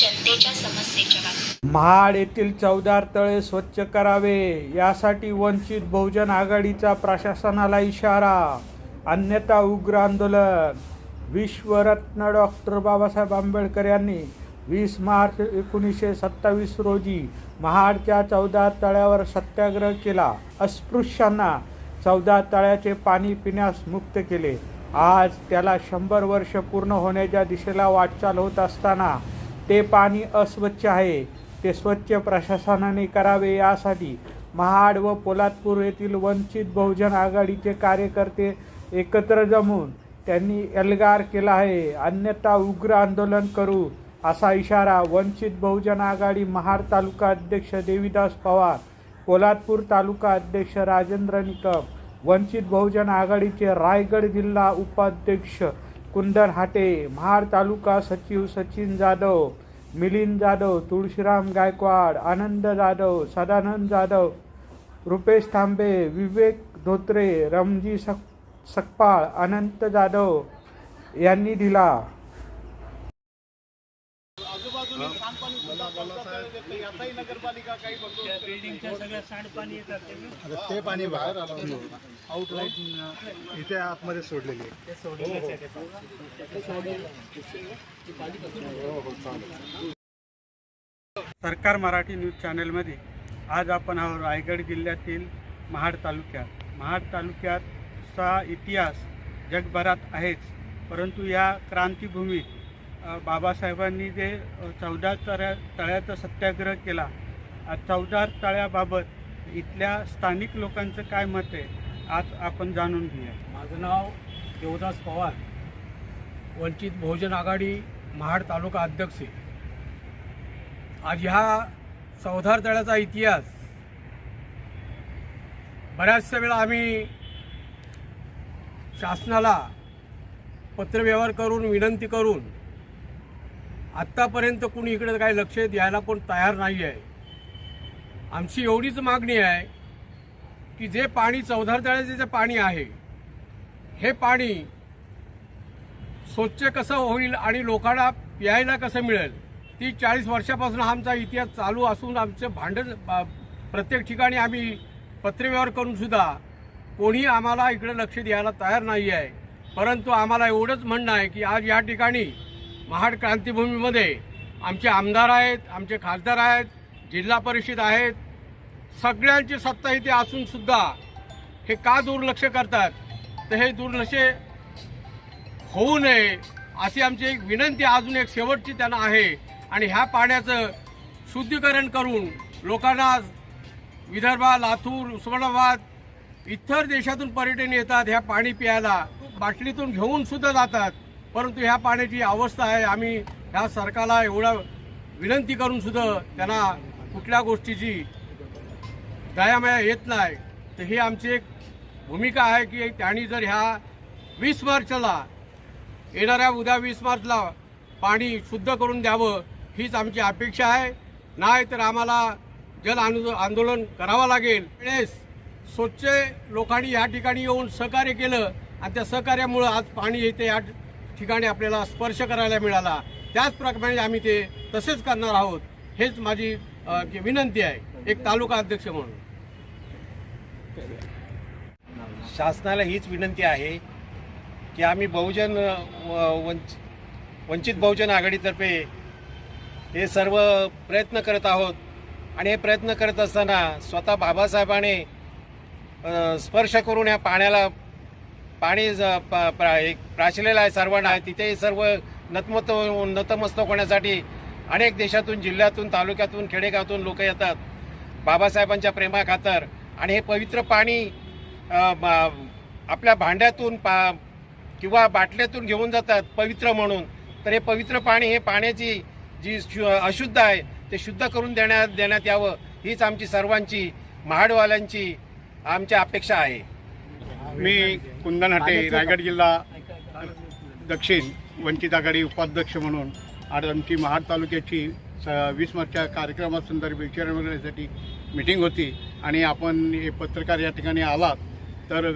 जनतेच्या समस्येच्या बातम्या। महाड येथील 14 तळे स्वच्छ करावे यासाठी वंचित बहुजन आघाडीचा प्रशासनाला इशारा, अन्यथा उग्र आंदोलन। विश्वरत्न डॉक्टर बाबासाहेब आंबेडकर यांनी 20 मार्च 1927 रोजी महाडच्या 14 तळ्यावर सत्याग्रह केला। अस्पृश्यांना 14 तळ्याचे पाणी पिण्यास मुक्त केले। आज त्याला 100 वर्ष पूर्ण होण्याच्या दिशेला वाटचाल होत असताना ते पाणी अस्वच्छ आहे, ते स्वच्छ प्रशासनाने करावे यासाठी महाड व पोलादपूर येथील वंचित बहुजन आघाडीचे कार्यकर्ते एकत्र जमून त्यांनी एल्गार केला आहे, अन्यथा उग्र आंदोलन करू असा इशारा वंचित बहुजन आघाडी महाड तालुका अध्यक्ष देवीदास पवार, पोलादपूर तालुका अध्यक्ष राजेंद्र निकम, वंचित बहुजन आघाडीचे रायगड जिल्हा उपाध्यक्ष कुंदन हाटे, महाड तालुका सचिव सचिन जाधव, मिलिंद जाधव, तुळशीराम गायकवाड, आनंद जाधव, सदानंद जाधव, रुपेश थांबे, विवेक धोत्रे, रमजी सकपाळ, अनंत जाधव यांनी दिला। नगरपालिका काही बिल्डिंगच्या सगळ्या सांडपाणी येतात ते पाणी बाहेर आउटलाईट इथे आतमध्ये सोडलेली आहे। सरकार मराठी न्यूज चॅनलमध्ये आज आपण आहोत रायगड जिल्ह्यातील महाड तालुक्याचा इतिहास जगभरात आहेच, परंतु या क्रांतीभूमीत बाबासाहेबांनी जे 14 तळ्याचा सत्याग्रह केला, 14 तळ्याबाबत इथल्या स्थानिक लोकांचं काय मत आहे आज आपण जाणून घेऊया। माझं नाव देवदास पवार, वंचित बहुजन आघाडी महाड तालुका अध्यक्ष। आज ह्या 14 तळ्याचा इतिहास बऱ्याचशा वेळा आम्ही शासनाला पत्रव्यवहार करून विनंती करून आत्तापर्यंत कुणी इकडे काही लक्ष द्यायला पण तयार नाही आहे। आमची एवढीच मागणी आहे की जे पाणी 14 तळ्याचे जे पाणी आहे हे पाणी स्वच्छ कसं होईल आणि लोकांना प्यायला कसं मिळेल, 30-40 वर्षापासून आमचा इतिहास चालू असून आमचं भांडण प्रत्येक ठिकाणी आम्ही पत्रव्यवहार करून सुद्धा कोणी आम्हाला इकडे लक्ष द्यायला तयार नाही आहे। परंतु आम्हाला एवढंच म्हणणं आहे की आज या ठिकाणी महाड क्रांतीभूमीमध्ये आमचे आमदार आहेत, आमचे खासदार आहेत, जिल्हा परिषद आहेत, सगळ्यांची सत्ता इथे असून सुद्धा हे का दुर्लक्ष करतात, तर हे दुर्लक्ष होऊ नये अशी आमची एक विनंती अजून एक शेवटची त्यांना आहे। आणि ह्या पाण्याचं शुद्धीकरण करून लोकांना विदर्भात, लातूर, उस्मानाबाद इतर देशातून पर्यटन येतात, ह्या पाणी प्यायला बाटलीतून घेऊन सुद्धा जातात, परंतु ह्या पाण्याची अवस्था आहे। आम्ही ह्या सरकारला एवढा विनंती करून सुद्धा त्यांना कुठल्या गोष्टीची दयामया येत नाही। तर ही आमची एक भूमिका आहे की त्यांनी जर ह्या 20 मार्चला येणाऱ्या उद्या 20 मार्चला पाणी शुद्ध करून द्यावं हीच आमची अपेक्षा आहे, नाही तर आम्हाला जल आंदोलन करावं लागेल। स्वच्छ लोकांनी या ठिकाणी येऊन सहकार्य केलं आणि त्या सहकार्यामुळे आज पाणी येते या ठिकाणी आपल्याला स्पर्श करायला मिळाला, त्याचप्रमाणे आम्ही ते तसेच करणार आहोत, हेच माझी विनंती आहे एक तालुका अध्यक्ष म्हणून। शासनाला हीच विनंती आहे की आम्ही वंचित बहुजन आघाडीतर्फे हे सर्व प्रयत्न करत आहोत आणि हे प्रयत्न करत असताना स्वतः बाबासाहेबांनी स्पर्श करून या पाण्याला पाणी एक प्राशलेलं आहे सर्वांना, तिथेही सर्व नतमस्तक होण्यासाठी अनेक देशातून, जिल्ह्यातून, तालुक्यातून, खेडेगावातून लोक येतात बाबासाहेबांच्या प्रेमाखातर। आणि हे पवित्र पाणी आपल्या भांड्यातून किंवा बाटल्यातून घेऊन जातात पवित्र म्हणून, तर हे पवित्र पाणी, हे पाण्याची जी अशुद्ध आहे ते शुद्ध करून देण्यात यावं हीच आमची सर्वांची महाडवाल्यांची आमची अपेक्षा आहे। मी कुंदन हाटे, रायगड जिल्हा दक्षिण वंचित आघाडी उपाध्यक्ष म्हणून आज आमची महाड तालुक्याची 20 मार्चच्या कार्यक्रमासंदर्भात विचार करण्यासाठी मीटिंग होती आणि आपण हे पत्रकार या ठिकाणी आलात तर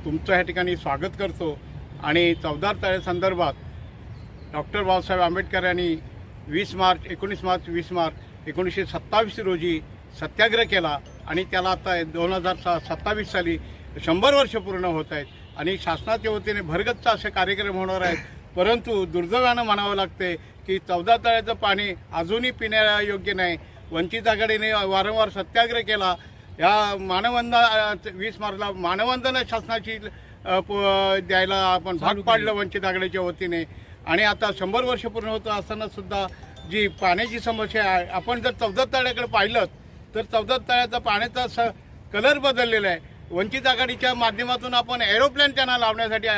तुमचं या ठिकाणी स्वागत करतो। आणि 14 तळ्यासंदर्भात डॉक्टर बाबासाहेब आंबेडकर यांनी 19 मार्च 20 मार्च 1927 रोजी सत्याग्रह केला आणि त्याला आता 2027 साली 100 वर्ष पूर्ण होत आहेत आणि शासनाच्या वतीने भरगच्च असे कार्यक्रम होणार आहेत. परंतु दुर्दैवानं म्हणावं लागते की 14 तळ्याचं पाणी अजूनही पिण्याला योग्य नाही. वंचित आघाडीने वारंवार सत्याग्रह केला. या मानवंदना 20 मार्चला मानवंदना शासनाची द्यायला आपण भाग पाडलं वंचित आघाडीच्या वतीने आणि आता 100 वर्ष पूर्ण होतं असताना सुद्धा जी पाण्याची समस्या आहे. आपण जर 14 तळ्याकडे पाहिलं तर 14 तळ्याचा पाण्याचा कलर बदललेला आहे. वंचित आघाडीच्या माध्यमातून आपण एरोप्लेन त्यांना लावण्यासाठी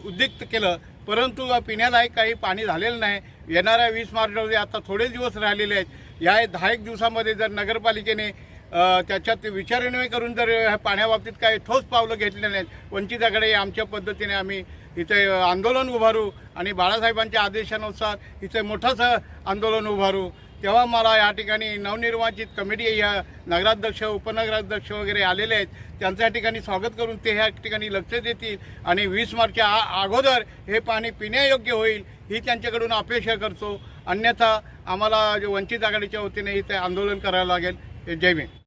उद्युक्त केलं, परंतु पिण्यालायक काही पाणी झालेलं नाही. येणाऱ्या 20 मार्च रोजी आता थोडे दिवस राहिलेले आहेत. या 10 दिवसामध्ये जर नगरपालिकेने त्याच्यात विचारविनिमय करून जर ह्या पाण्याबाबतीत काही ठोस पावलं घेतले नाहीत, वंचित आघाडी आमच्या पद्धतीने आम्ही इथे आंदोलन उभारू आणि बाळासाहेबांच्या आदेशानुसार इथे मोठंसं आंदोलन उभारू. तेव्हा मला या ठिकाणी नवनिर्वाचित कमिटी या नगराध्यक्ष उपनगराध्यक्ष वगैरे आलेले आहेत, त्यांच्या ठिकाणी स्वागत करून ते ह्या ठिकाणी लक्ष देतील आणि 20 मार्चच्या अगोदर हे पाणी पिण्यायोग्य होईल ही त्यांच्याकडून अपेक्षा करतो. अन्यथा आम्हाला वंचित आघाडीच्या वतीने इथे आंदोलन करायला लागेल. जय भीम.